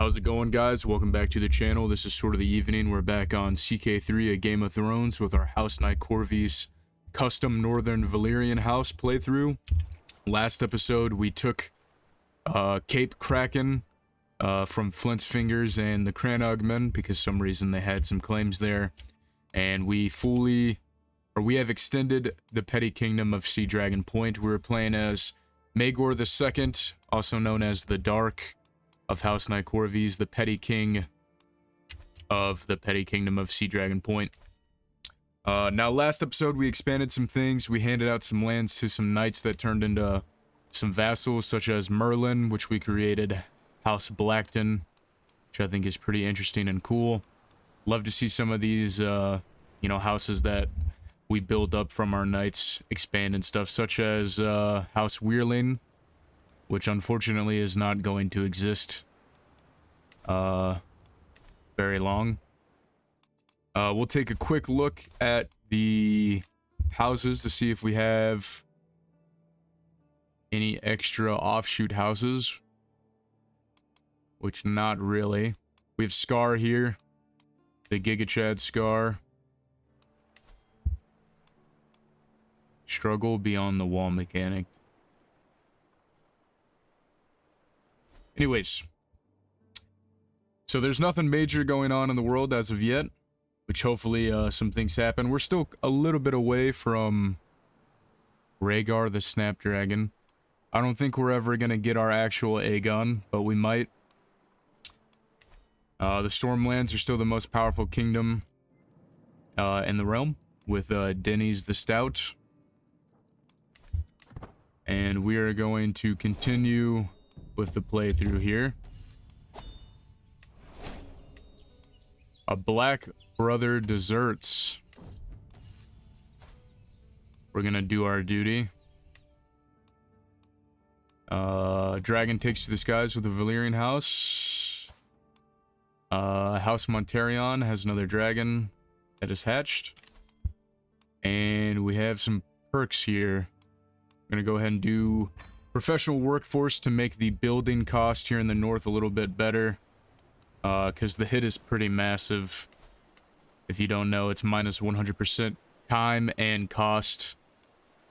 How's it going, guys? Welcome back to the channel. This is Sword of the Evening. We're back on CK3, a Game of Thrones, with our House Nykeorves custom Northern Valyrian house playthrough. Last episode, we took Cape Kraken from Flint's Fingers and the Cranogmen, because some reason they had some claims there. And we have extended the petty kingdom of Sea Dragon Point. We were playing as Maegor the Second, also known as the Dark, of House Nykeorves, the petty king of the petty kingdom of Sea Dragon Point. Now, last episode, we expanded some things. We handed out some lands to some knights that turned into some vassals, such as Merlin, which we created House Blackton, which I think is pretty interesting and cool. Love to see some of these, houses that we build up from our knights expand and stuff, such as House Weirling, which unfortunately is not going to exist very long. We'll take a quick look at the houses to see if we have any extra offshoot houses, which not really. We have Scar here, the Giga Chad Scar. Struggle beyond the wall mechanic. Anyways, so there's nothing major going on in the world as of yet, which hopefully some things happen. We're still a little bit away from Rhaegar the Snapdragon. I don't think we're ever going to get our actual Aegon, but we might. The Stormlands are still the most powerful kingdom in the realm, with Denny's the Stout. And we are going to continue with the playthrough here. A Black Brother deserts. We're gonna do our duty. Dragon takes to the skies with a Valyrian house. House Montarion has another dragon that is hatched. And we have some perks here. I'm gonna go ahead and do professional workforce to make the building cost here in the north a little bit better. Because the hit is pretty massive. If you don't know, it's minus 100% time and cost.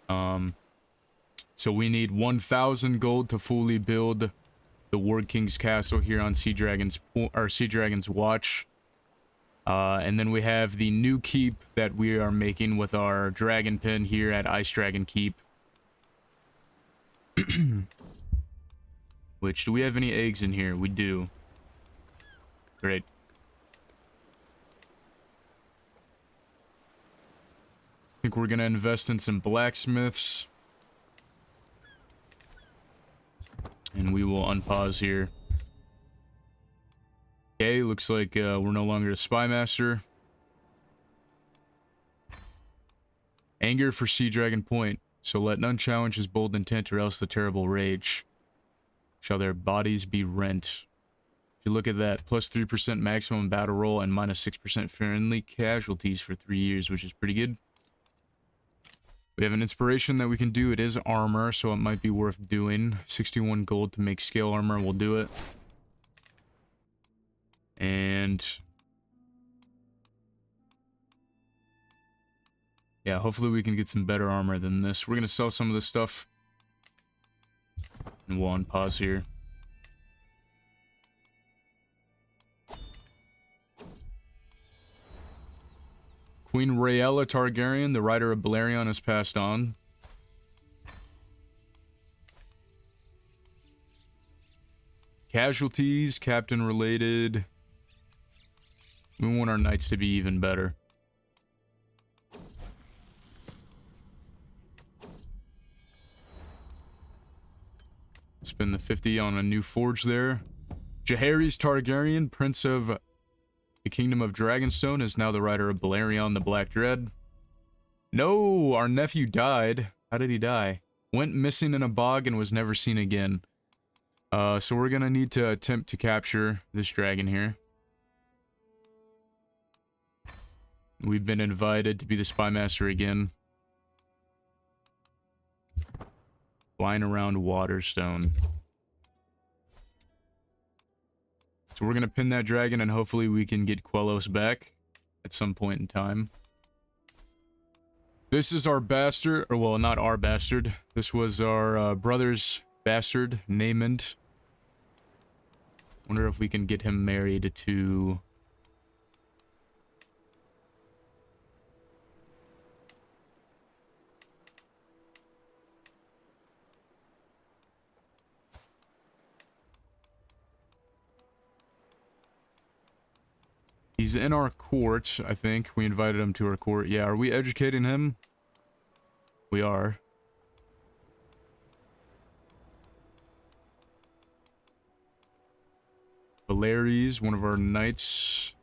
So we need 1,000 gold to fully build the Ward King's Castle here on Sea Dragon's Watch. And then we have the new keep that we are making with our dragon pen here at Ice Dragon Keep. Which, do we have any eggs in here? We do. Great. I think we're gonna invest in some blacksmiths. And we will unpause here. Okay, looks like we're no longer a spy master. Anger for Sea Dragon Point. So let none challenge his bold intent, or else the terrible rage shall their bodies be rent. If you look at that, plus 3% maximum battle roll and minus 6% friendly casualties for 3 years, which is pretty good. We have an inspiration that we can do. It is armor, so it might be worth doing. 61 gold to make scale armor. We'll do it. And yeah, hopefully we can get some better armor than this. We're going to sell some of this stuff. And we'll unpause here. Queen Rhaella Targaryen, the rider of Balerion, has passed on. Casualties, captain related. We want our knights to be even better. Spend the 50 on a new forge there. Jaehaerys Targaryen, Prince of the Kingdom of Dragonstone, is now the rider of Balerion, the Black Dread. No, our nephew died. How did he die? Went missing in a bog and was never seen again. So we're gonna need to attempt to capture this dragon here. We've been invited to be the spy master again. Flying around Waterstone. So we're gonna pin that dragon, and hopefully we can get Quellos back at some point in time. This is our bastard, or well, not our bastard. This was our brother's bastard, Naemond. Wonder if we can get him married to... He's in our court, I think. We invited him to our court. Yeah, are we educating him? We are. Valyrian, one of our knights.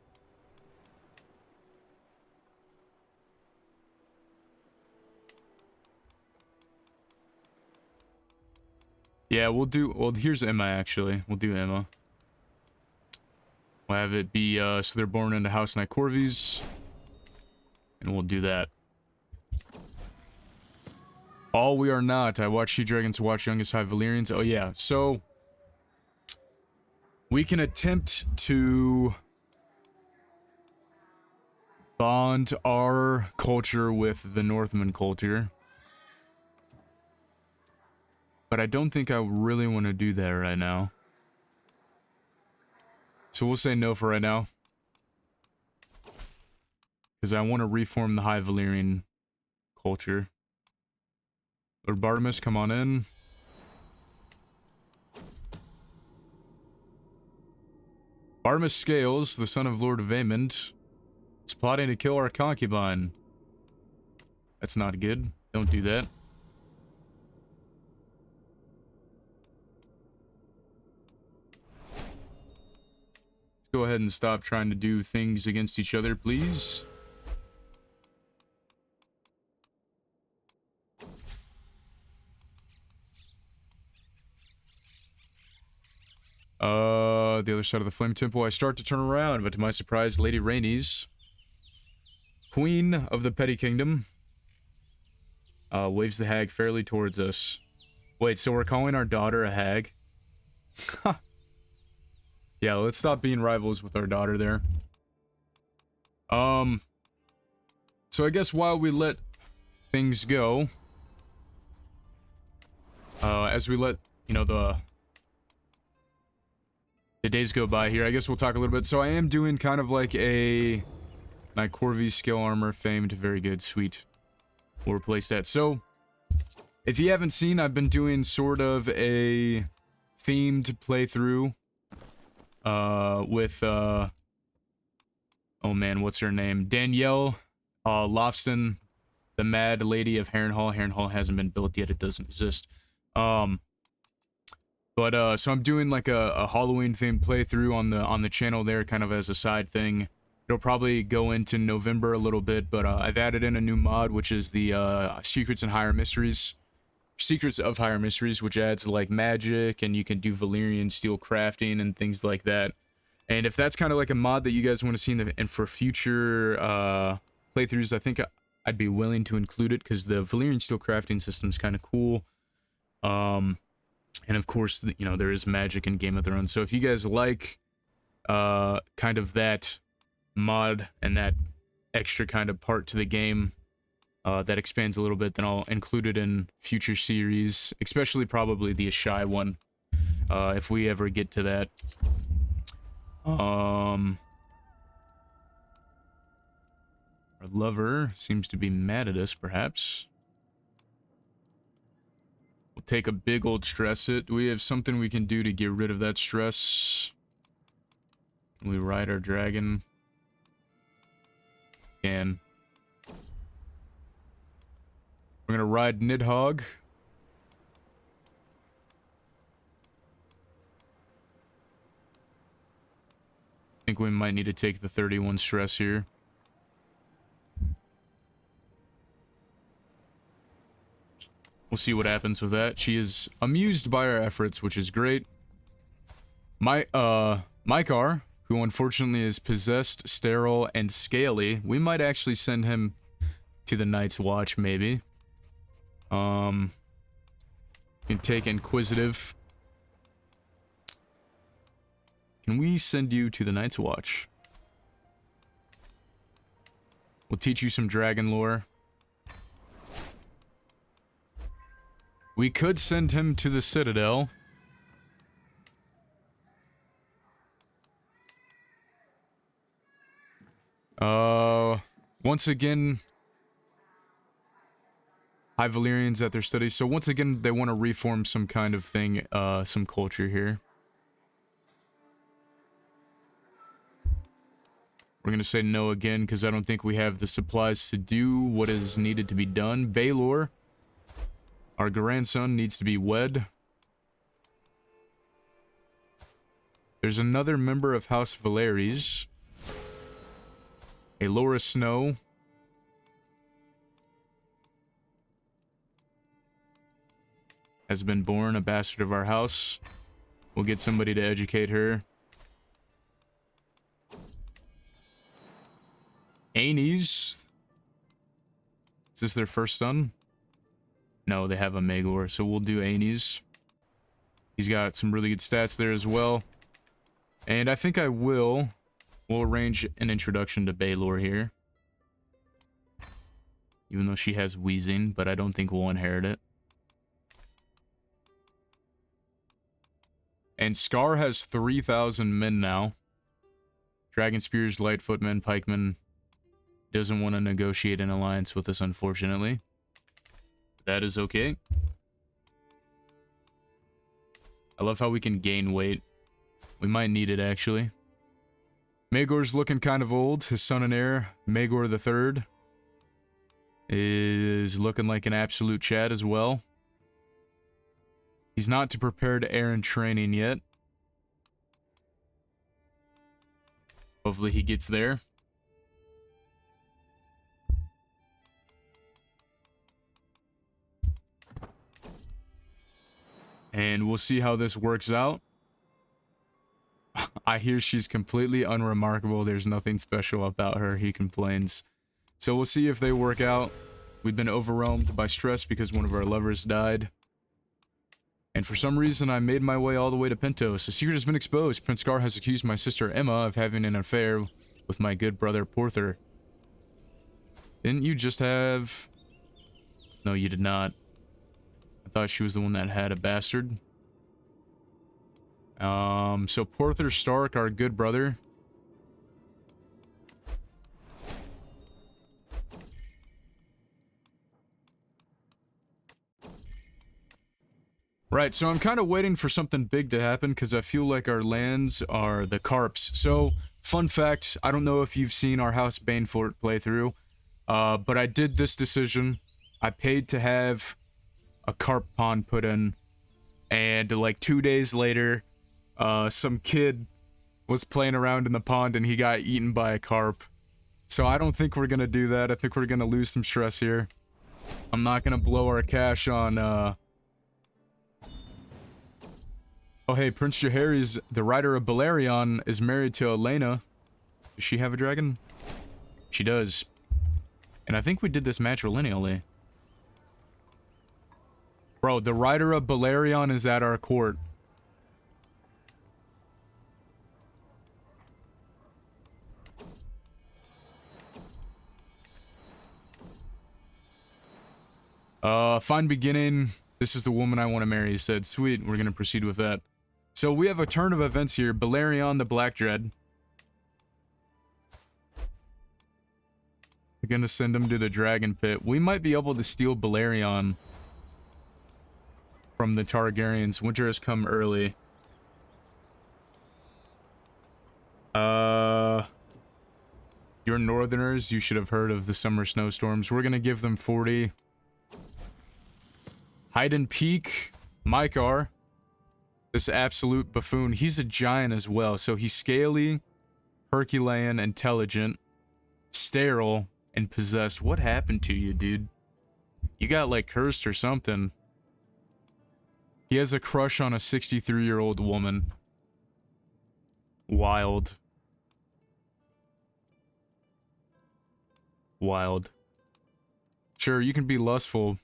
Yeah, we'll do... Well, here's Emma, actually. We'll do Emma. We'll have it be, so they're born into House Nykeorves. And we'll do that. All we are not. I watch She-Dragons, watch Youngest High Valyrians. Oh, yeah. So... we can attempt to... bond our culture with the Northman culture. But I don't think I really want to do that right now. So we'll say no for right now. Because I want to reform the High Valyrian culture. Lord Bartimus, come on in. Bartimus Scales, the son of Lord Vaymond, is plotting to kill our concubine. That's not good. Don't do that. Go ahead and stop trying to do things against each other, please. The other side of the Flame Temple, I start to turn around, but to my surprise, Lady Rhaenys, Queen of the Petty Kingdom, waves the hag fairly towards us. Wait, so we're calling our daughter a hag? Yeah, let's stop being rivals with our daughter there. So I guess while we let things go, as we let, you know, the days go by here, I guess we'll talk a little bit. So I am doing kind of like a Nykeorves scale armor famed. Very good, sweet. We'll replace that. So, if you haven't seen, I've been doing sort of a themed playthrough with, oh man, what's her name? Danielle Lofston, the Mad Lady of Harrenhal. Harrenhal hasn't been built yet, it doesn't exist. So I'm doing like a Halloween themed playthrough on the channel there, kind of as a side thing. It'll probably go into November a little bit, but I've added in a new mod, which is the Secrets of Higher Mysteries, which adds like magic, and you can do Valyrian steel crafting and things like that. And if that's kind of like a mod that you guys want to see and for future playthroughs, I think I'd be willing to include it, because the Valyrian steel crafting system is kind of cool. And of course, you know, there is magic in Game of Thrones. So if you guys like kind of that mod and that extra kind of part to the game that expands a little bit, then I'll include it in future series, especially probably the Ashai one, if we ever get to that. Our lover seems to be mad at us, perhaps. We'll take a big old stress hit. Do we have something we can do to get rid of that stress? Can we ride our dragon? Can. We're gonna ride Nidhogg. I think we might need to take the 31 stress here. We'll see what happens with that. She is amused by our efforts, which is great. Maegor, who unfortunately is possessed, sterile, and scaly. We might actually send him to the Night's Watch, maybe. Can take Inquisitive. Can we send you to the Night's Watch? We'll teach you some dragon lore. We could send him to the Citadel. Once again, High Valyrians at their studies. So once again, they want to reform some kind of thing, some culture here. We're going to say no again, because I don't think we have the supplies to do what is needed to be done. Baelor, our grandson, needs to be wed. There's another member of House Valyries. A Laura Snow. Has been born, a bastard of our house. We'll get somebody to educate her. Aenys. Is this their first son? No, they have a Maegor, so we'll do Aenys. He's got some really good stats there as well. And I think we'll arrange an introduction to Baelor here. Even though she has wheezing, but I don't think we'll inherit it. And Scar has 3,000 men now. Dragon Spears, Lightfootmen, Pikemen. Doesn't want to negotiate an alliance with us, unfortunately. That is okay. I love how we can gain weight. We might need it, actually. Maegor's looking kind of old. His son and heir, Maegor the Third, is looking like an absolute Chad as well. He's not too prepared to heir in training yet. Hopefully he gets there. And we'll see how this works out. I hear she's completely unremarkable. There's nothing special about her, he complains. So we'll see if they work out. We've been overwhelmed by stress because one of our lovers died. And for some reason, I made my way all the way to Pentos. A secret has been exposed. Prince Scar has accused my sister Emma of having an affair with my good brother Porther. Didn't you just have... No, you did not. I thought she was the one that had a bastard. So Porther Stark, our good brother. Right, so I'm kind of waiting for something big to happen because I feel like our lands are the carps. So, fun fact, I don't know if you've seen our House Banefort playthrough, but I did this decision. I paid to have a carp pond put in, and like 2 days later, some kid was playing around in the pond and he got eaten by a carp. So I don't think we're gonna do that. I think we're gonna lose some stress here. I'm not gonna blow our cash on, Oh hey, Prince Jaehaerys, the rider of Valyrian, is married to Elena. Does she have a dragon? She does. And I think we did this matrilineally. Bro, the rider of Valyrian is at our court. Fine beginning. This is the woman I want to marry, he said. Sweet, we're gonna proceed with that. So we have a turn of events here. Valyrian the Black Dread. We're gonna send him to the Dragon Pit. We might be able to steal Valyrian from the Targaryens. Winter has come early. You're Northerners. You should have heard of the summer snowstorms. We're gonna give them 40. Hidden Peak, Nykeorves. This absolute buffoon. He's a giant as well. So he's scaly, Herculean, intelligent, sterile, and possessed. What happened to you, dude? You got like cursed or something. He has a crush on a 63-year-old woman. Wild. Wild. Sure, you can be lustful.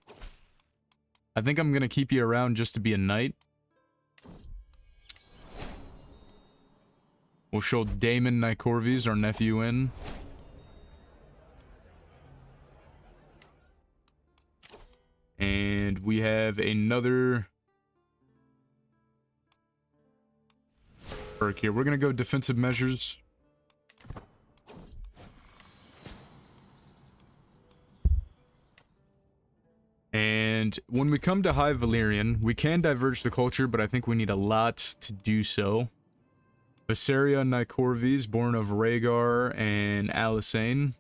I think I'm gonna keep you around just to be a knight. We'll show Damon Nykeorves, our nephew, in. And we have another perk here. We're going to go defensive measures. And when we come to High Valyrian, we can diverge the culture, but I think we need a lot to do so. Viseria Nykeorves, born of Rhaegar and Alysanne.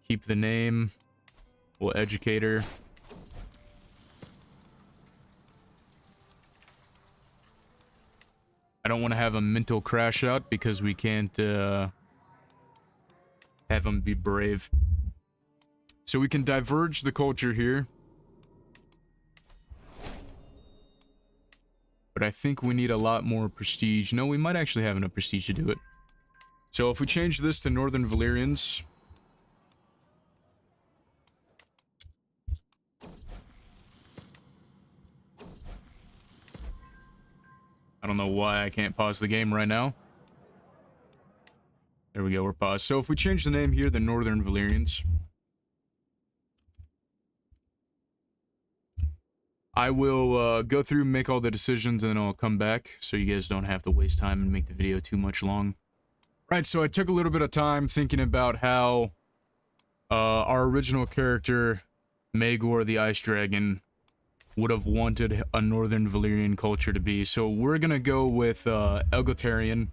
Keep the name. We'll educate her. I don't want to have a mental crash out because we can't have him be brave. So we can diverge the culture here. But I think we need a lot more prestige. No, we might actually have enough prestige to do it. So if we change this to Northern Valyrians. I don't know why I can't pause the game right now. There we go, we're paused. So if we change the name here, the Northern Valyrians. I will go through, make all the decisions, and then I'll come back so you guys don't have to waste time and make the video too much long. Right, so I took a little bit of time thinking about how our original character, Maegor the Ice Dragon, would have wanted a Northern Valyrian culture to be. So we're going to go with AGOTarian.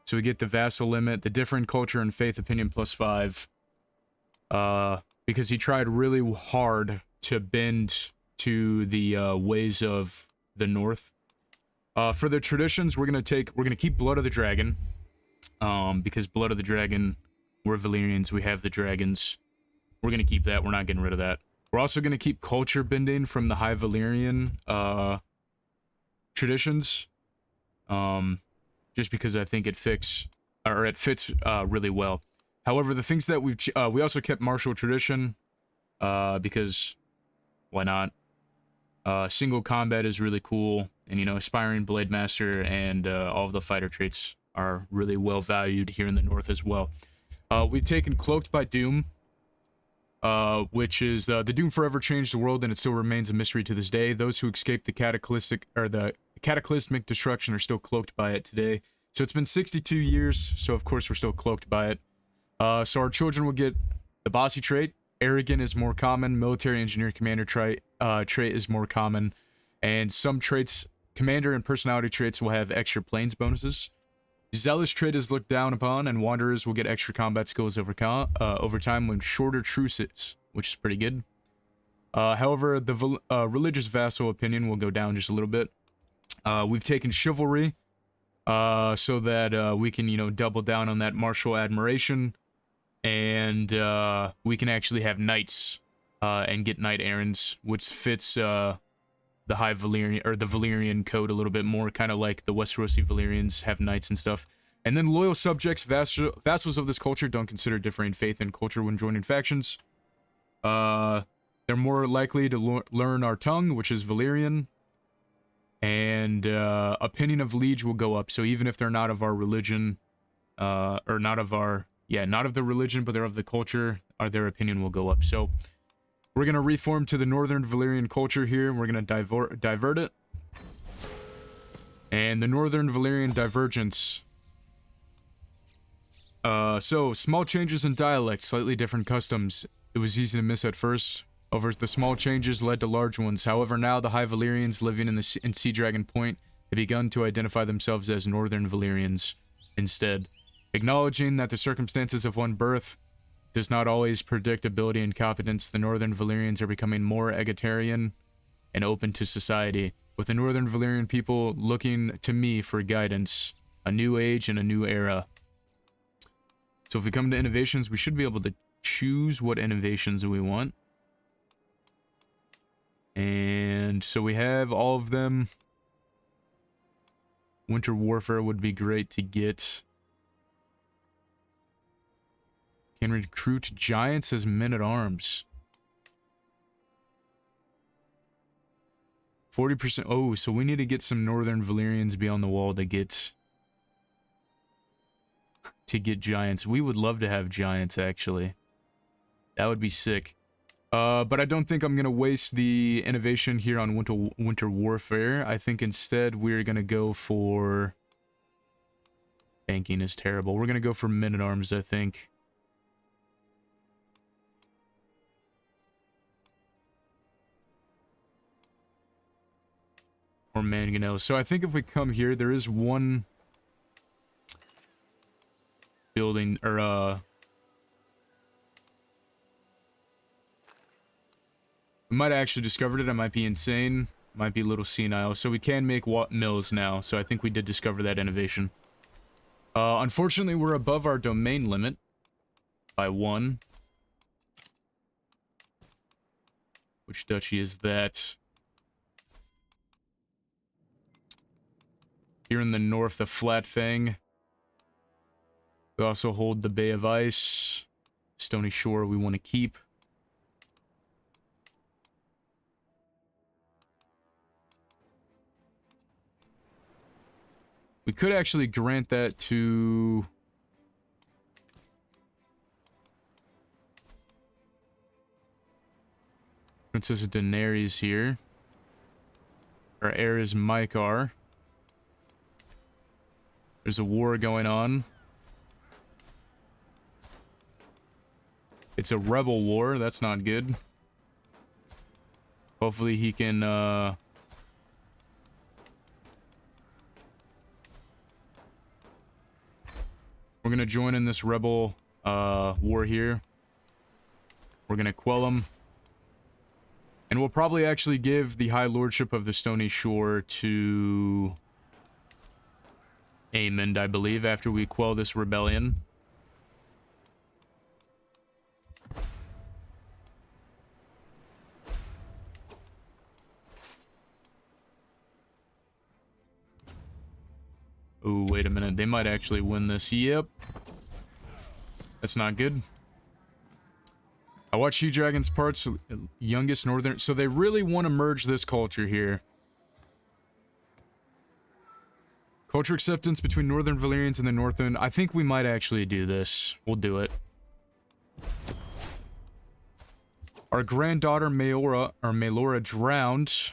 So we get the vassal limit, the different culture and faith opinion +5. Because he tried really hard to bend to the ways of the North. For the traditions, we're gonna keep Blood of the Dragon. Because Blood of the Dragon, we're Valyrians, we have the dragons. We're gonna keep that, we're not getting rid of that. We're also gonna keep culture bending from the High Valyrian traditions. Just because I think it fits really well. However, the things that we also kept martial tradition, because why not? Single combat is really cool, and you know, aspiring blade master and all of the fighter traits are really well valued here in the North as well. We've taken Cloaked by Doom, which is the Doom forever changed the world, and it still remains a mystery to this day. Those who escaped the cataclysmic destruction are still cloaked by it today. So it's been 62 years, so of course we're still cloaked by it. So our children will get the bossy trait. Arrogant is more common. Military engineer commander trait is more common. And some traits, commander and personality traits, will have extra planes bonuses. Zealous trait is looked down upon, and wanderers will get extra combat skills over time when shorter truces, which is pretty good. However, the religious vassal opinion will go down just a little bit. We've taken chivalry, so that we can, you know, double down on that martial admiration, and we can actually have knights and get knight errands, which fits the High Valyrian, or the Valyrian code a little bit more, kind of like the Westerosi Valyrians have knights and stuff. And then loyal subjects, vassals of this culture don't consider differing faith and culture when joining factions. They're more likely to learn our tongue, which is Valyrian. And opinion of liege will go up. So even if they're not of our religion, or not of the religion, but they're of the culture, their opinion will go up. So we're going to reform to the Northern Valyrian culture here. We're going to divert it. And the Northern Valyrian divergence. So small changes in dialect, slightly different customs. It was easy to miss at first. Over the small changes led to large ones. However, now the High Valyrians living in Sea Dragon Point have begun to identify themselves as Northern Valyrians instead. Acknowledging that the circumstances of one birth does not always predict ability and competence, the Northern Valyrians are becoming more egalitarian and open to society, with the Northern Valyrian people looking to me for guidance, a new age and a new era. So if we come to innovations, we should be able to choose what innovations we want. And so we have all of them. Winter Warfare would be great to get. Can recruit giants as men-at-arms. 40%. Oh, so we need to get some Northern Valyrians beyond the wall to get to get giants. We would love to have giants, actually. That would be sick. But I don't think I'm going to waste the innovation here on winter warfare. I think instead we're going to go for... Banking is terrible. We're going to go for men-at-arms, I think. Or mangonels. So I think if we come here, there is one building, or, we might have actually discovered it. I might be insane. Might be a little senile. So we can make mills now. So I think we did discover that innovation. Unfortunately, we're above our domain limit by 1. Which duchy is that? Here in the north, the Flat Fang. We also hold the Bay of Ice. Stony Shore we want to keep. We could actually grant that to... Princess Daenerys here. Our heir is Maegor. There's a war going on. It's a rebel war. That's not good. Hopefully he can, We're gonna join in this rebel, war here. We're gonna quell him. And we'll probably actually give the High Lordship of the Stony Shore to... Aemond, I believe, after we quell this rebellion. Oh, wait a minute. They might actually win this. Yep. That's not good. I watched She Dragon's parts, youngest northern... So they really want to merge this culture here. Culture acceptance between northern Valyrians and the Northman. I think we might actually do this. We'll do it. Our granddaughter Maelora drowned.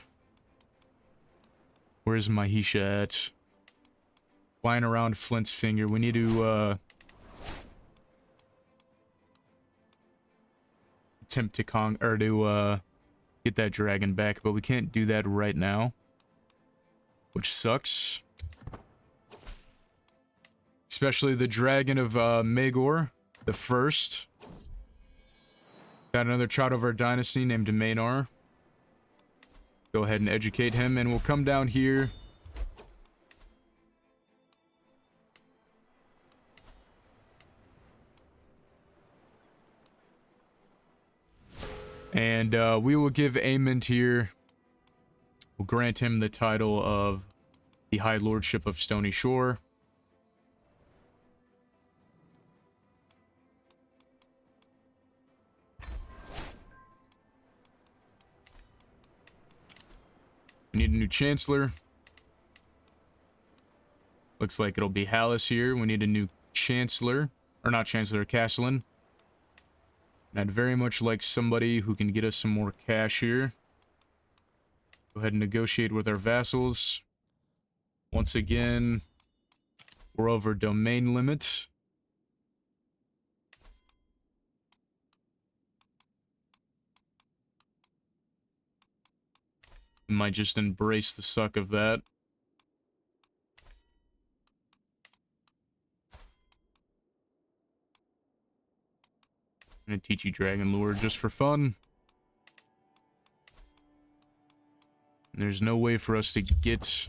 Where's Mahisha at? Flying around Flint's Finger. We need to attempt to get that dragon back, but we can't do that right now, which sucks. Especially the dragon of Maegor the First. Got another child of our dynasty named Maenor. Go ahead and educate him, and we'll come down here. And we will give Aemond here. We'll grant him the title of the High Lordship of Stony Shore. We need a new Chancellor. Looks like it'll be Hallis here. We need a new Chancellor. Or not Chancellor, Castellan. And I'd very much like somebody who can get us some more cash here. Go ahead and negotiate with our vassals. Once again, we're over domain limit. We might just embrace the suck of that. I'm gonna teach you Dragon Lore just for fun. And there's no way for us to get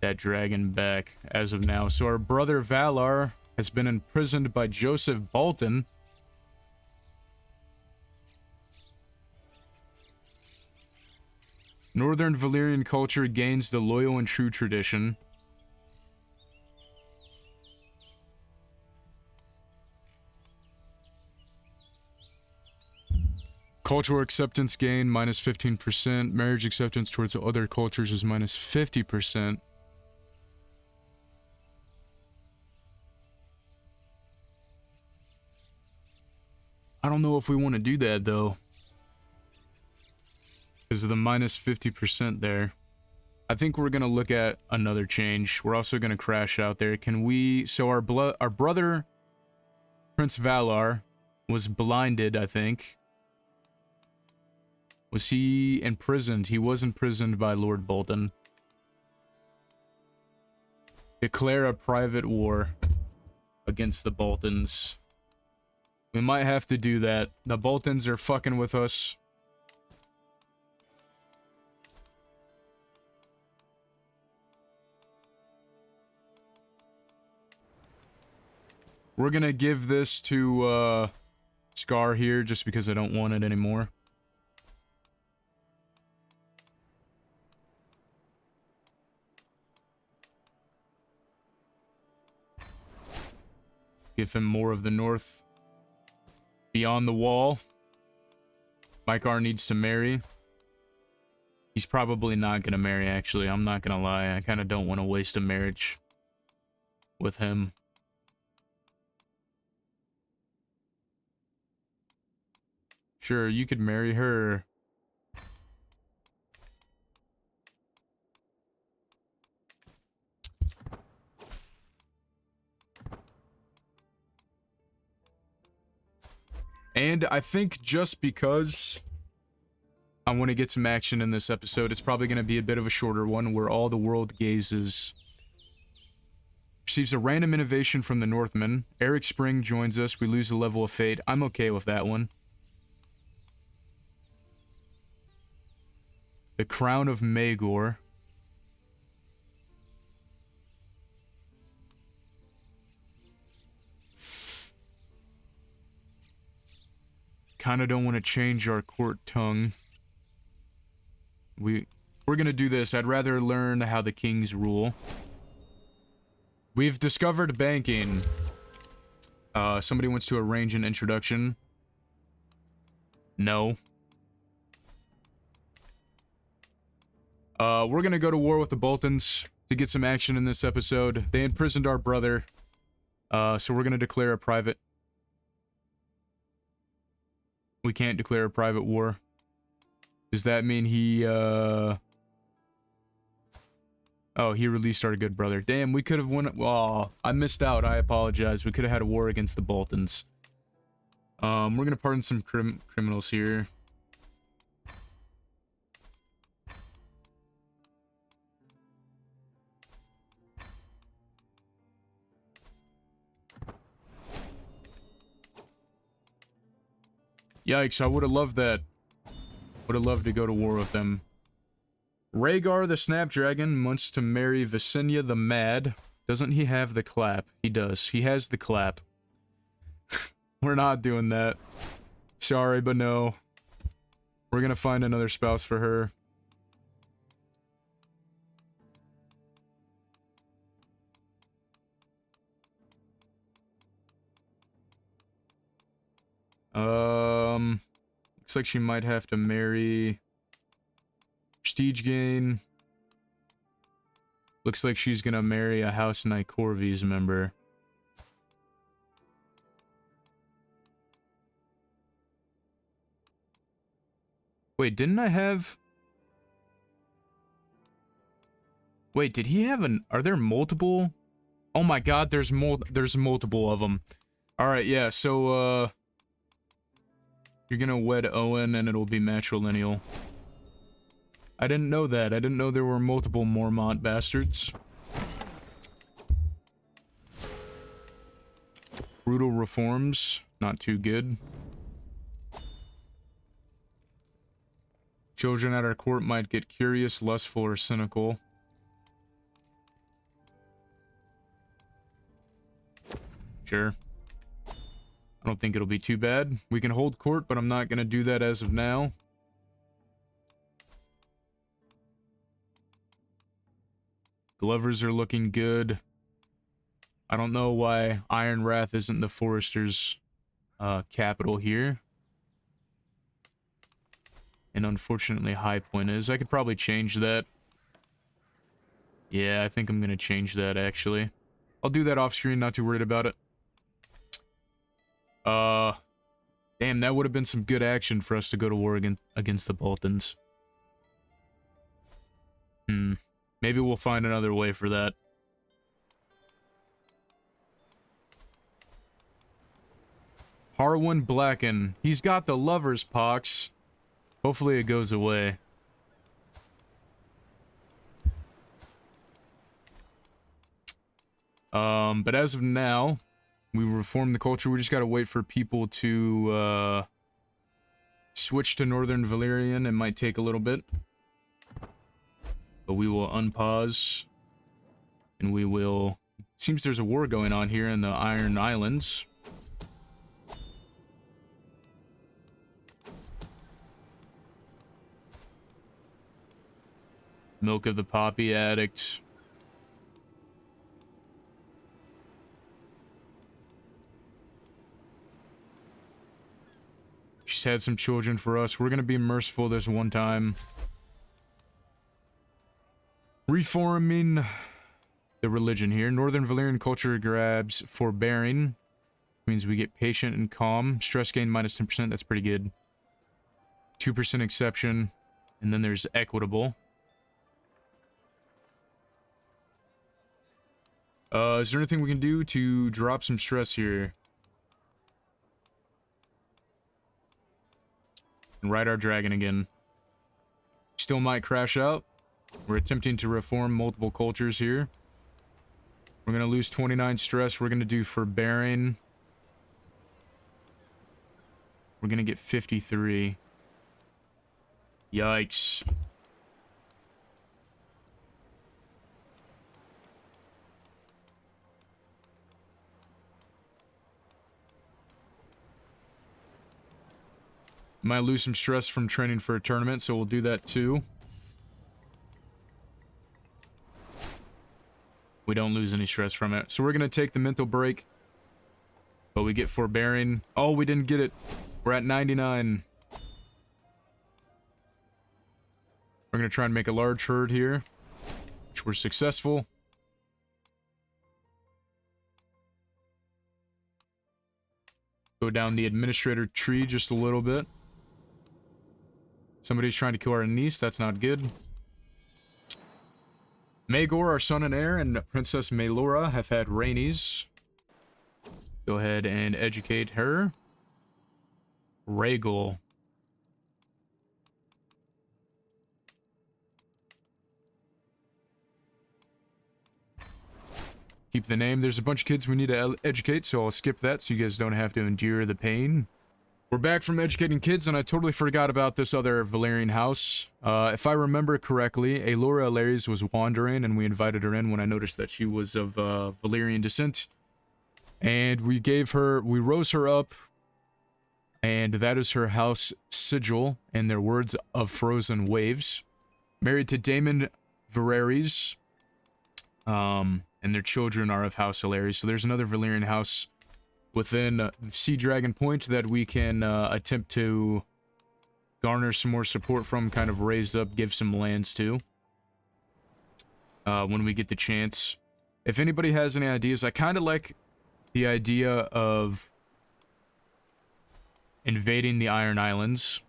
that dragon back as of now. So our brother Valar has been imprisoned by Joseph Bolton. Northern Valyrian culture gains the loyal and true tradition. Cultural acceptance gain, minus 15%. Marriage acceptance towards other cultures is minus 50%. I don't know if we want to do that, though. Because of the minus 50% there. I think we're going to look at another change. We're also going to crash out there. Can we... So our brother, Prince Valar, was blinded, I think. Was he imprisoned? He was imprisoned by Lord Bolton. Declare a private war against the Boltons. We might have to do that. The Boltons are fucking with us. We're gonna give this to, Scar here, just because I don't want it anymore. Give him more of the north. Beyond the wall. Maegor needs to marry. He's probably not gonna marry, actually. I'm not gonna lie. I kind of don't want to waste a marriage with him. Sure, you could marry her. And I think just because I want to get some action in this episode, it's probably going to be a bit of a shorter one where all the world gazes. Receives a random innovation from the Northman. Eric Spring joins us. We lose a level of fate. I'm okay with that one. The Crown of Maegor. Kinda don't want to change our court tongue. We're gonna do this. I'd rather learn how the kings rule. We've discovered banking. Somebody wants to arrange an introduction. No. We're gonna go to war with the Boltons to get some action in this episode. They imprisoned our brother. So we're gonna declare a private. We can't declare a private war. Does that mean he, Oh, he released our good brother. Damn, we could have won it. Oh, I missed out. I apologize. We could have had a war against the Boltons. We're gonna pardon some criminals here. Yikes, I would have loved that. Would have loved to go to war with them. Rhaegar the Snapdragon wants to marry Visenya the Mad. Doesn't he have the clap? He does. He has the clap. We're not doing that. Sorry, but no. We're gonna find another spouse for her. Looks like she might have to marry. Prestige gain. Looks like she's gonna marry a House Nykeorves member. Wait, didn't I have... Wait, did he have an... Are there multiple? Oh my god, there's multiple of them. Alright, yeah, so, you're gonna wed Owen and it'll be matrilineal. I didn't know that. I didn't know there were multiple Mormont bastards. Brutal reforms. Not too good. Children at our court might get curious, lustful, or cynical. Sure. I don't think it'll be too bad. We can hold court, but I'm not gonna do that as of now. Glovers are looking good. I don't know why Iron Wrath isn't the Foresters' capital here. And unfortunately High Point is. I could probably change that. Yeah, I think I'm gonna change that, actually. I'll do that off screen, not too worried about it. Damn, that would have been some good action for us to go to war against the Baltans. Maybe we'll find another way for that. Harwin Blacken. He's got the lover's pox. Hopefully it goes away. But as of now, we reformed the culture. We just gotta wait for people to, switch to Northern Valyrian. It might take a little bit. But we will unpause. And we will... Seems there's a war going on here in the Iron Islands. Milk of the Poppy Addict. She's had some children for us. We're gonna be merciful this one time. Reforming the religion here. Northern Valyrian culture grabs forbearing. Means we get patient and calm. Stress gain minus 10%. That's pretty good. 2% exception. And then there's equitable. Is there anything we can do to drop some stress here? And ride our dragon again. Still might crash out. We're attempting to reform multiple cultures here. We're going to lose 29 stress. We're going to do forbearing. We're going to get 53. Yikes. Might lose some stress from training for a tournament, so we'll do that too. We don't lose any stress from it. So we're going to take the mental break. But we get forbearing. Oh, we didn't get it. We're at 99. We're going to try and make a large herd here. Which we're successful. Go down the administrator tree just a little bit. Somebody's trying to kill our niece. That's not good. Maegor, our son and heir, and Princess Maelora have had Rainies. Go ahead and educate her. Rhaegal. Keep the name. There's a bunch of kids we need to educate, so I'll skip that so you guys don't have to endure the pain. We're back from educating kids, and I totally forgot about this other Valyrian house. If I remember correctly, Aelora Alaries was wandering, and we invited her in when I noticed that she was of Valyrian descent. And we rose her up, and that is her house sigil, and their words of frozen waves. Married to Daemon Varys, and their children are of House Alaries. So there's another Valyrian house within Sea Dragon Point that we can attempt to garner some more support from, kind of raise up, give some lands to. When we get the chance. If anybody has any ideas, I kind of like the idea of invading the Iron Islands.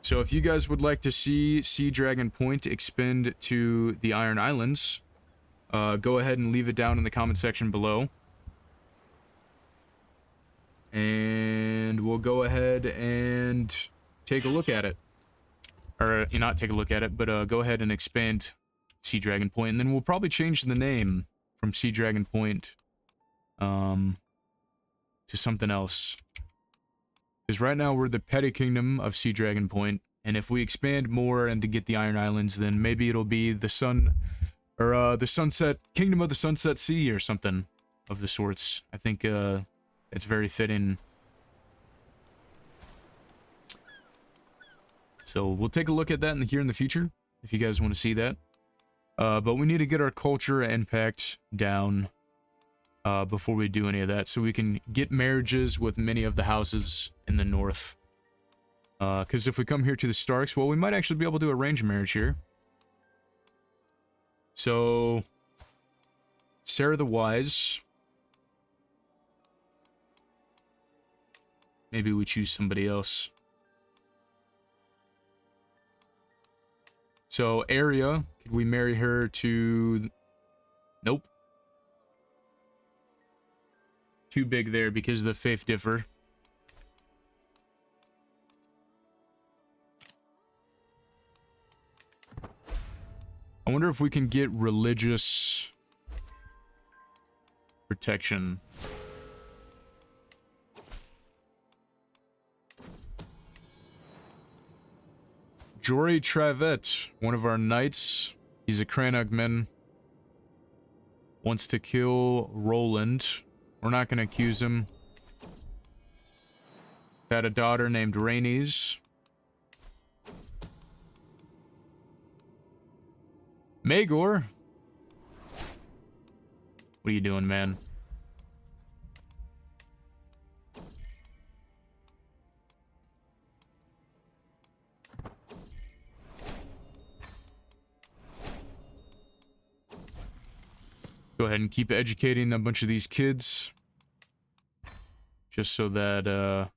So if you guys would like to see Sea Dragon Point expand to the Iron Islands, go ahead and leave it down in the comment section below. And we'll go ahead and take a look at it. Or, not take a look at it, but go ahead and expand Sea Dragon Point. And then we'll probably change the name from Sea Dragon Point to something else. Because right now we're the petty kingdom of Sea Dragon Point. And if we expand more and to get the Iron Islands, then maybe it'll be the sun... Or, the Sunset... Kingdom of the Sunset Sea or something of the sorts. I think, it's very fitting. So we'll take a look at that here in the future, if you guys want to see that. But we need to get our culture impact down before we do any of that, so we can get marriages with many of the houses in the north. Because if we come here to the Starks, well, we might actually be able to arrange a marriage here. So, Sarah the Wise... Maybe we choose somebody else. So, Arya, could we marry her to... Nope. Too big there because the faith differ. I wonder if we can get religious protection. Jory Travet, one of our knights, he's a Cranagman, wants to kill Roland. We're not going to accuse him. Had a daughter named Rhaenys. Maegor? What are you doing, man? Go ahead and keep educating a bunch of these kids. Just so that,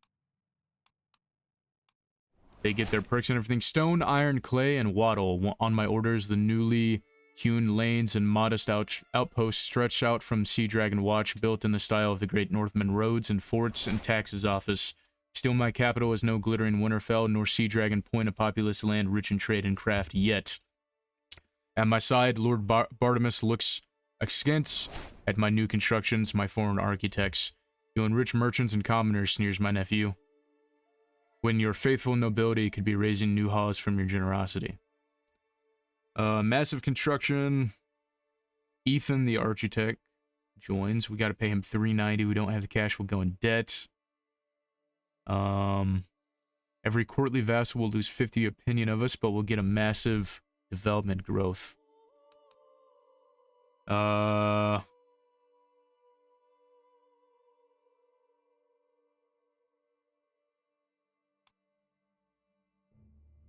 they get their perks and everything. Stone, iron, clay, and wattle. On my orders, the newly hewn lanes and modest outposts stretch out from Sea Dragon Watch, built in the style of the great Northman roads and forts and taxes office. Still, my capital is no glittering Winterfell, nor Sea Dragon Point, a populous land rich in trade and craft yet. At my side, Lord Bartimus looks askance at my new constructions, my foreign architects. You enrich merchants and commoners, sneers my nephew, when your faithful nobility could be raising new halls from your generosity. Massive construction. Ethan, the architect, joins. We got to pay him $390. We don't have the cash. We'll go in debt. Every courtly vassal will lose 50 opinion of us, but we'll get a massive development growth.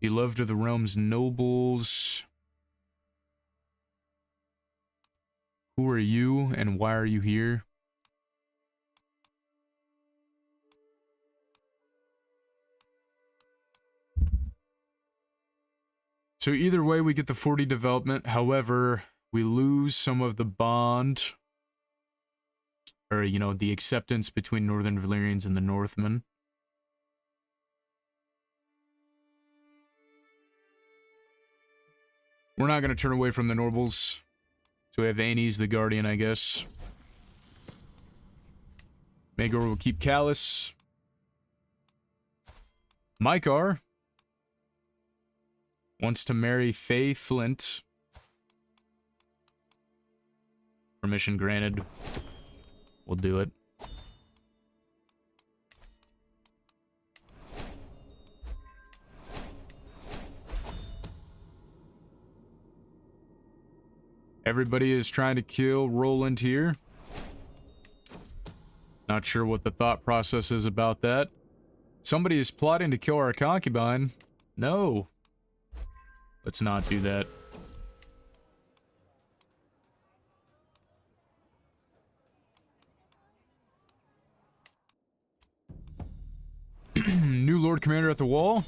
Beloved of the realm's nobles. Who are you and why are you here? So either way, we get the 40 development. However, we lose some of the bond, or, you know, the acceptance between Northern Valyrians and the Northmen. We're not going to turn away from the nobles. So we have Aenys the Guardian, I guess. Maegor will keep Callus. Mycor wants to marry Faye Flint. Permission granted. We'll do it. Everybody is trying to kill Roland here. Not sure what the thought process is about that. Somebody is plotting to kill our concubine. No. Let's not do that. New Lord Commander at the wall.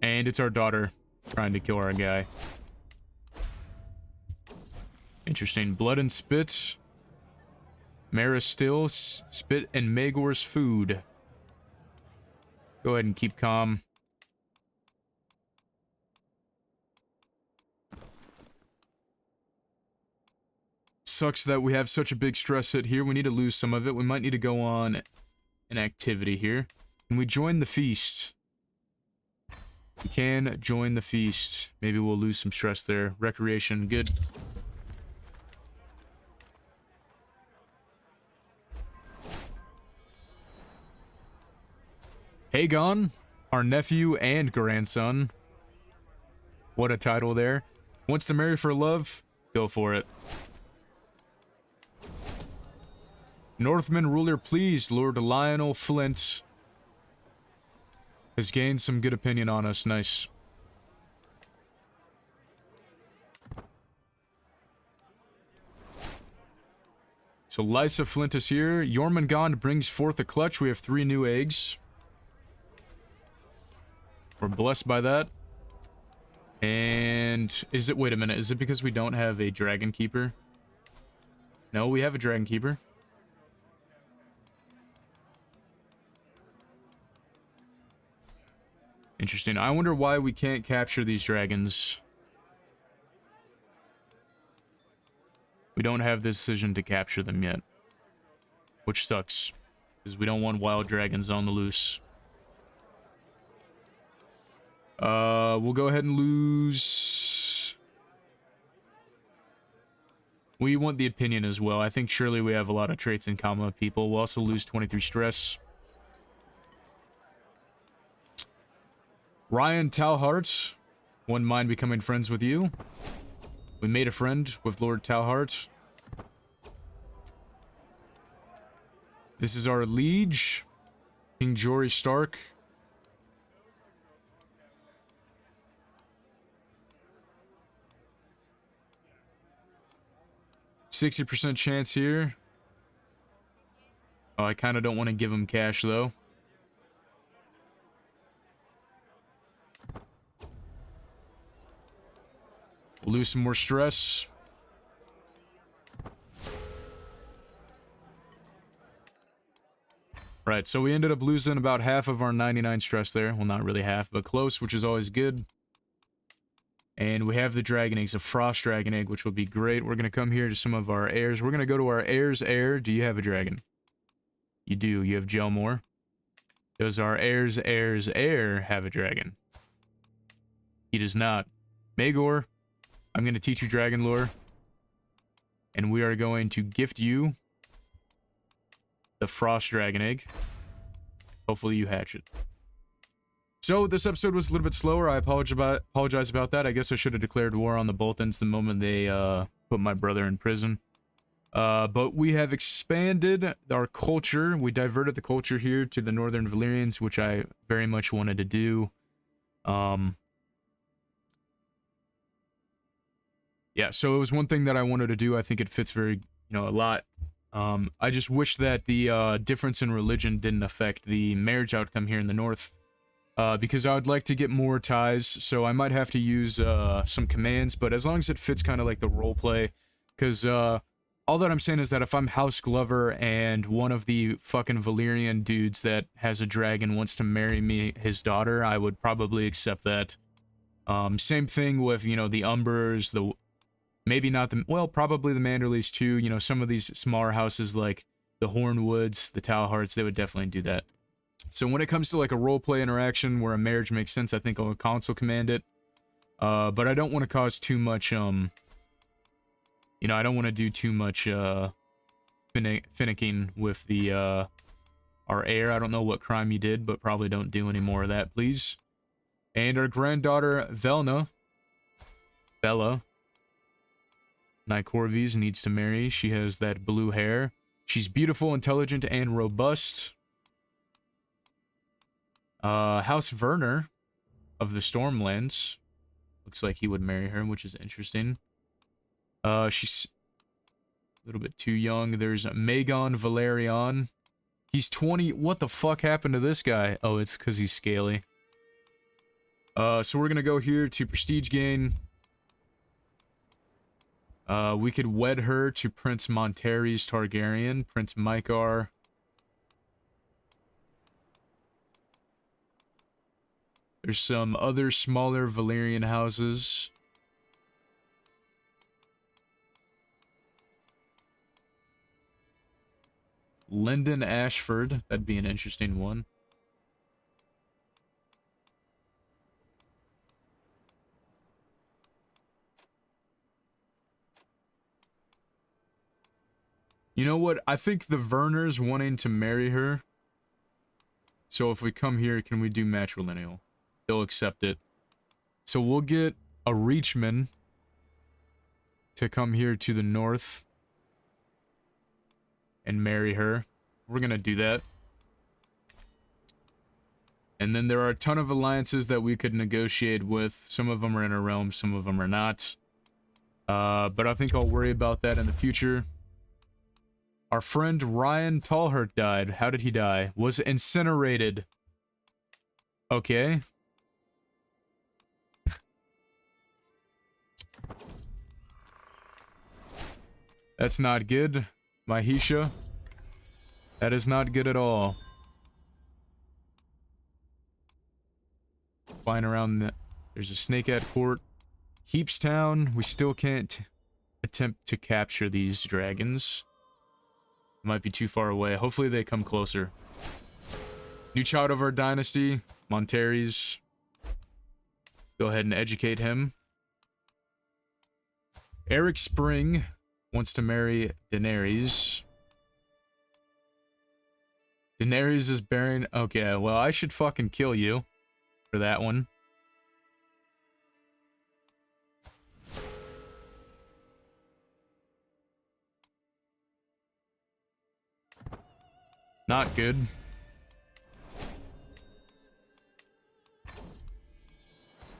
And it's our daughter trying to kill our guy. Interesting. Blood and spit. Mara still. Spit and Maegor's food. Go ahead and keep calm. Sucks that we have such a big stress hit here. We need to lose some of it. We might need to go on an activity here. Can we join the feast? We can join the feast. Maybe we'll lose some stress there. Recreation, good. Hagon, our nephew and grandson. What a title there. Wants to marry for love? Go for it. Northman ruler pleased, Lord Lionel Flint has gained some good opinion on us. Nice. So Lysa Flint is here. Jormungand brings forth a clutch. We have 3 new eggs. We're blessed by that. And is it, wait a minute, is it because we don't have a Dragon Keeper? No, we have a Dragon Keeper. Interesting. I wonder why we can't capture these dragons. We don't have the decision to capture them yet. Which sucks. Because we don't want wild dragons on the loose. We'll go ahead and lose... We want the opinion as well. I think surely we have a lot of traits in common with people. We'll also lose 23 stress. Ryan Talhart. Wouldn't mind becoming friends with you. We made a friend with Lord Talhart. This is our liege, King Jory Stark. %60 chance here. Oh, I kind of don't want to give him cash, though. We'll lose some more stress. Right, so we ended up losing about half of our 99 stress there. Well, not really half, but close, which is always good. And we have the dragon eggs, a frost dragon egg, which will be great. We're going to come here to some of our heirs. We're going to go to our heir's heir. Do you have a dragon? You do. You have Gelmore. Does our heir's heir have a dragon? He does not. Maegor, I'm going to teach you dragon lore. And we are going to gift you the frost dragon egg. Hopefully you hatch it. So this episode was a little bit slower. I apologize about that. I guess I should have declared war on the Boltons the moment they put my brother in prison. But we have expanded our culture. We diverted the culture here to the Northern Valyrians, which I very much wanted to do. Yeah, so it was one thing that I wanted to do. I think it fits very, a lot. I just wish that the difference in religion didn't affect the marriage outcome here in the North. Because I would like to get more ties, so I might have to use some commands, but as long as it fits kind of like the roleplay, because all that I'm saying is that if I'm House Glover and one of the fucking Valyrian dudes that has a dragon wants to marry me, his daughter, I would probably accept that. Same thing with, the Umbers, maybe not the, well, probably the Manderleys too, some of these smaller houses like the Hornwoods, the Talharts, they would definitely do that. So when it comes to like a roleplay interaction where a marriage makes sense, I think I'll console command it. But I don't want to cause too much, I don't want to do too much, finicking with the, our heir. I don't know what crime you did, but probably don't do any more of that, please. And our granddaughter, Bella, Nykeorves needs to marry. She has that blue hair. She's beautiful, intelligent, and robust. House Werner of the Stormlands. Looks like he would marry her, which is interesting. She's a little bit too young. There's Maegor Valyrian. He's 20. What the fuck happened to this guy? Oh, it's because he's scaly. So we're gonna go here to prestige gain. We could wed her to Prince Monterys Targaryen, Prince Maegor. There's some other smaller Valyrian houses. Lyndon Ashford, that'd be an interesting one. You know what? I think the Verner's wanting to marry her. So if we come here, can we do matrilineal? They'll accept it. So we'll get a Reachman to come here to the north and marry her. We're gonna do that. And then there are a ton of alliances that we could negotiate with. Some of them are in our realm, some of them are not. But I think I'll worry about that in the future. Our friend Ryan Tallhurt died. How did he die? Was incinerated. Okay. That's not good, Mahisha. That is not good at all. Flying around there's a snake at court. Heapstown, we still can't attempt to capture these dragons. Might be too far away. Hopefully they come closer. New child of our dynasty, Monteres. Go ahead and educate him. Eric Spring wants to marry Daenerys. Daenerys is bearing... Okay, well, I should fucking kill you for that one. Not good.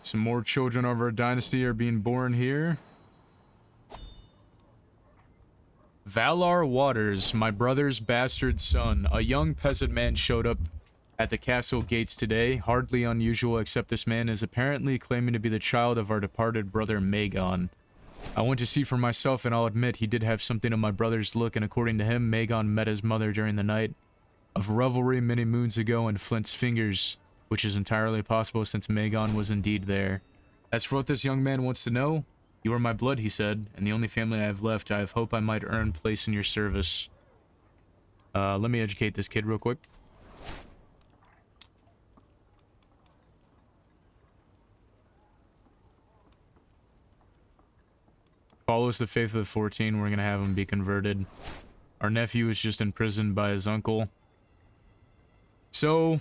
Some more children of our dynasty are being born here. Valar Waters, my brother's bastard son. A young peasant man showed up at the castle gates today. Hardly unusual, except this man is apparently claiming to be the child of our departed brother Maegor. I went to see for myself, and I'll admit he did have something of my brother's look, and according to him, Maegor met his mother during the night of revelry many moons ago in Flint's Fingers, which is entirely possible since Maegor was indeed there. As for what this young man wants to know, you are my blood, he said, and the only family I have left. I have hope I might earn place in your service. Let me educate this kid real quick. Follows the faith of the 14, we're gonna have him be converted. Our nephew is just imprisoned by his uncle. So,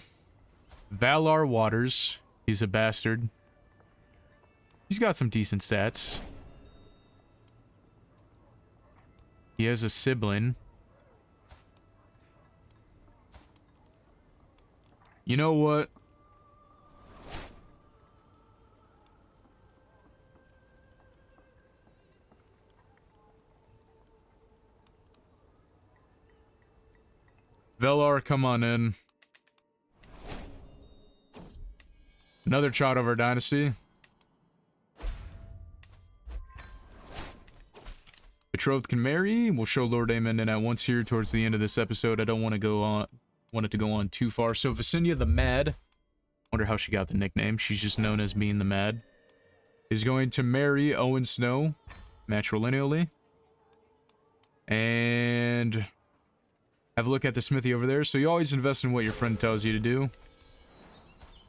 Valar Waters, he's a bastard. He's got some decent stats. He has a sibling. You know what? Valar, come on in. Another child of our dynasty. Betrothed can marry. We'll show Lord Aemon in at once here towards the end of this episode. I don't want it to go on too far. So Visenya the Mad, wonder how she got the nickname. She's just known as being the Mad. Is going to marry Owen Snow matrilineally. And have a look at the smithy over there. So you always invest in what your friend tells you to do.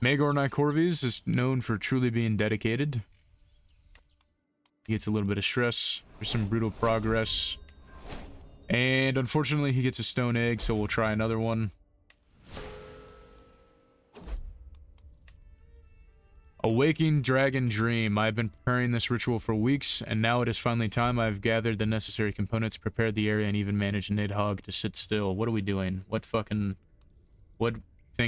Maegor Nykeorves is known for truly being dedicated. He gets a little bit of stress for some brutal progress. And unfortunately, he gets a stone egg, so we'll try another one. A waking dragon dream. I've been preparing this ritual for weeks, and now it is finally time. I've gathered the necessary components, prepared the area, and even managed Nidhogg to sit still. What are we doing? What thing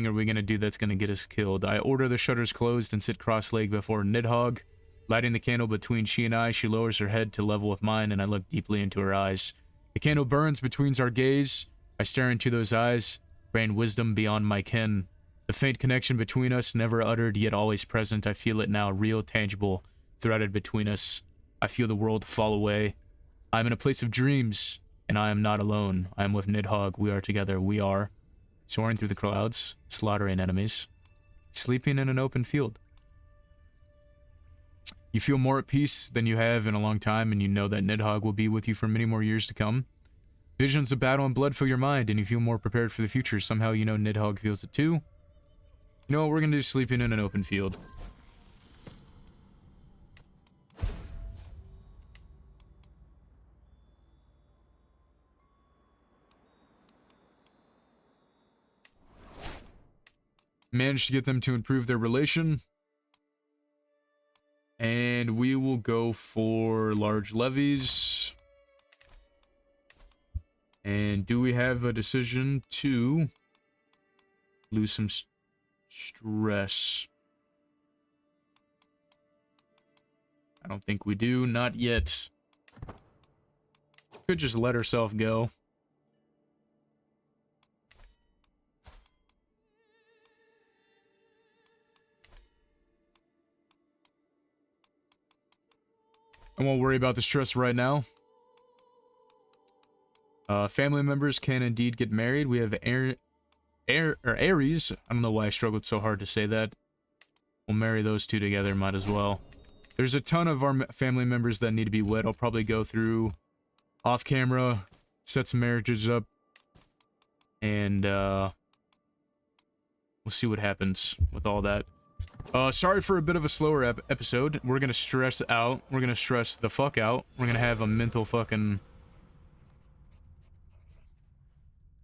are we gonna do that's gonna get us killed? I order the shutters closed and sit cross-legged before Nidhogg. Lighting the candle between she and I, she lowers her head to level with mine, and I look deeply into her eyes. The candle burns between our gaze. I stare into those eyes, brain wisdom beyond my ken. The faint connection between us, never uttered, yet always present. I feel it now, real, tangible, threaded between us. I feel the world fall away. I am in a place of dreams, and I am not alone. I am with Nidhogg. We are together. We are soaring through the clouds, slaughtering enemies, sleeping in an open field. You feel more at peace than you have in a long time, and you know that Nidhogg will be with you for many more years to come. Visions of battle and blood fill your mind, and you feel more prepared for the future. Somehow you know Nidhogg feels it too. You know what, we're gonna do sleeping in an open field. Managed to get them to improve their relation. And we will go for large levies. And do we have a decision to lose some stress? I don't think we do. Not yet. Could just let herself go. I won't worry about the stress right now. Family members can indeed get married. We have Aries. I don't know why I struggled so hard to say that. We'll marry those two together, might as well. There's a ton of our family members that need to be wed. I'll probably go through off camera, set some marriages up, and we'll see what happens with all that. Sorry for a bit of a slower episode. We're gonna stress out. We're gonna stress the fuck out. We're gonna have a mental fucking...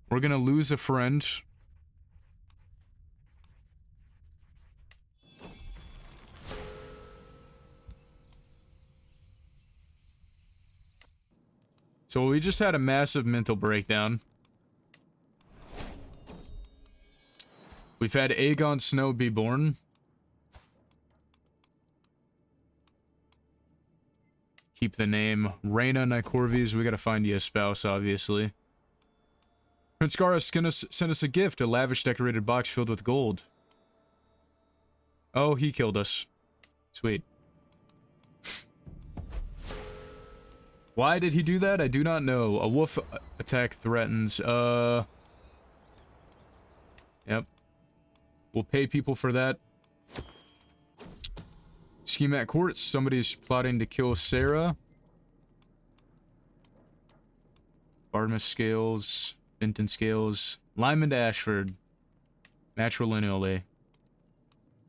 We're gonna lose a friend. So we just had a massive mental breakdown. We've had Aegon Snow be born. Keep the name. Rhaena Nykeorves, we gotta find you a spouse, obviously. Prince Gara sent us a gift, a lavish decorated box filled with gold. Oh, he killed us. Sweet. Why did he do that? I do not know. A wolf attack threatens. Yep. We'll pay people for that. Scheme at court. Somebody's plotting to kill Sarah. Bartmus Scales. Benton Scales. Lyman to Ashford. Matrilineally.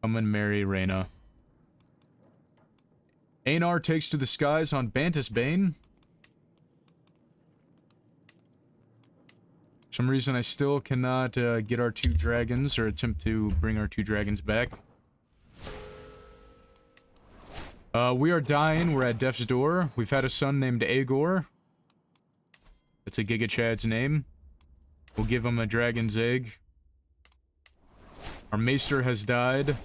Come and marry Rhaena. Aenar takes to the skies on Bantus Bane. For some reason I still cannot get our 2 dragons, or attempt to bring our 2 dragons back. We are dying. We're at death's door. We've had a son named Aegor. That's a Giga Chad's name. We'll give him a dragon's egg. Our maester has died.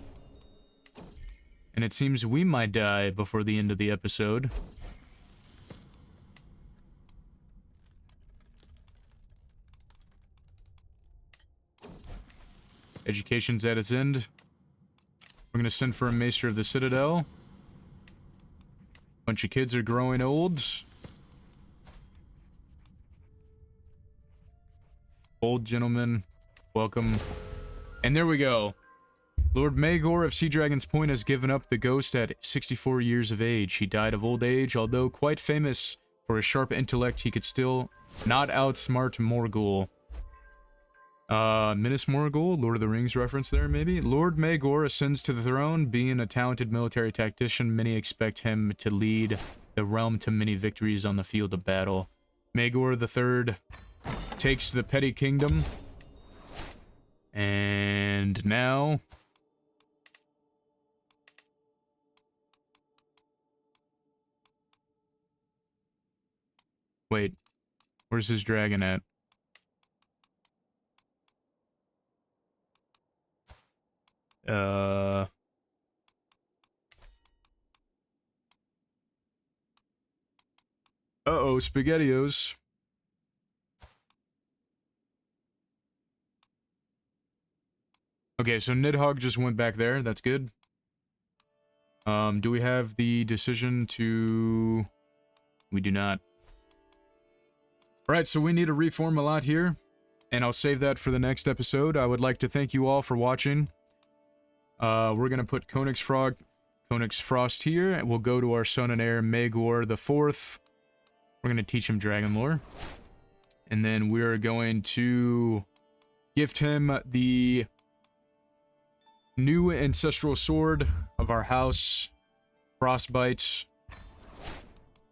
And it seems we might die before the end of the episode. Education's at its end. We're gonna send for a maester of the Citadel. Bunch of kids are growing old. Old gentlemen, welcome. And there we go. Lord Maegor of Sea Dragon's Point has given up the ghost at 64 years of age. He died of old age, although quite famous for his sharp intellect, he could still not outsmart Morgul. Minas Morgul, Lord of the Rings reference there, maybe? Lord Maegor ascends to the throne. Being a talented military tactician, many expect him to lead the realm to many victories on the field of battle. Maegor the Third takes the petty kingdom. And now... Wait, where's his dragon at? Uh-oh, SpaghettiOs. Okay, so Nidhogg just went back there. That's good. Do we have the decision to... We do not. Alright, so we need to reform a lot here. And I'll save that for the next episode. I would like to thank you all for watching. We're gonna put Konix Frost here. And we'll go to our son and heir, Maegor the Fourth. We're gonna teach him dragon lore. And then we're going to gift him the new ancestral sword of our house, Frostbite.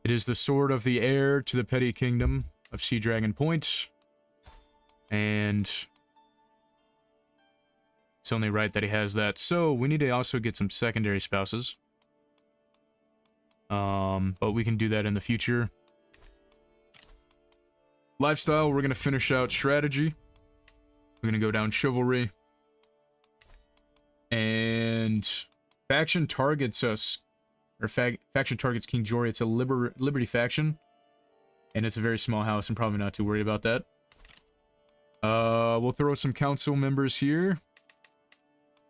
It is the sword of the heir to the petty kingdom of Sea Dragon Point. And it's only right that he has that. So we need to also get some secondary spouses. But we can do that in the future. Lifestyle, we're going to finish out strategy. We're going to go down chivalry. And faction targets us, or faction targets King Jory. It's a Liberty faction. And it's a very small house. I'm probably not too worried about that. We'll throw some council members here.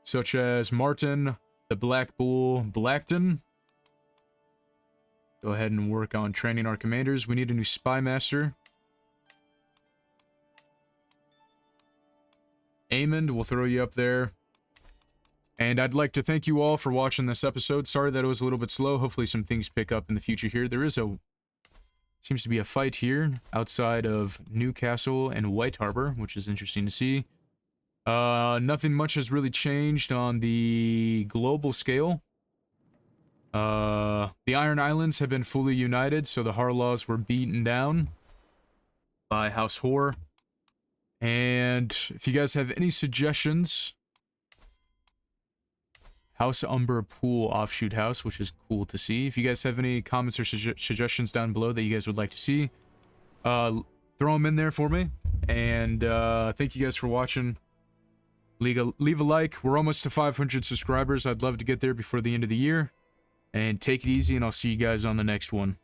Such as Martin, the Black Bull Blackton. Go ahead and work on training our commanders. We need a new spy master. Amond, we'll throw you up there. And I'd like to thank you all for watching this episode. Sorry that it was a little bit slow. Hopefully some things pick up in the future here. There is seems to be a fight here outside of Newcastle and White Harbor, which is interesting to see. Nothing much has really changed on the global scale. The Iron Islands have been fully united, so the Harlaws were beaten down by House Hor. And if you guys have any suggestions, House Umber Pool Offshoot House, which is cool to see. If you guys have any comments or suggestions down below that you guys would like to see, throw them in there for me. And thank you guys for watching. Leave a like. We're almost to 500 subscribers. I'd love to get there before the end of the year. And take it easy, and I'll see you guys on the next one.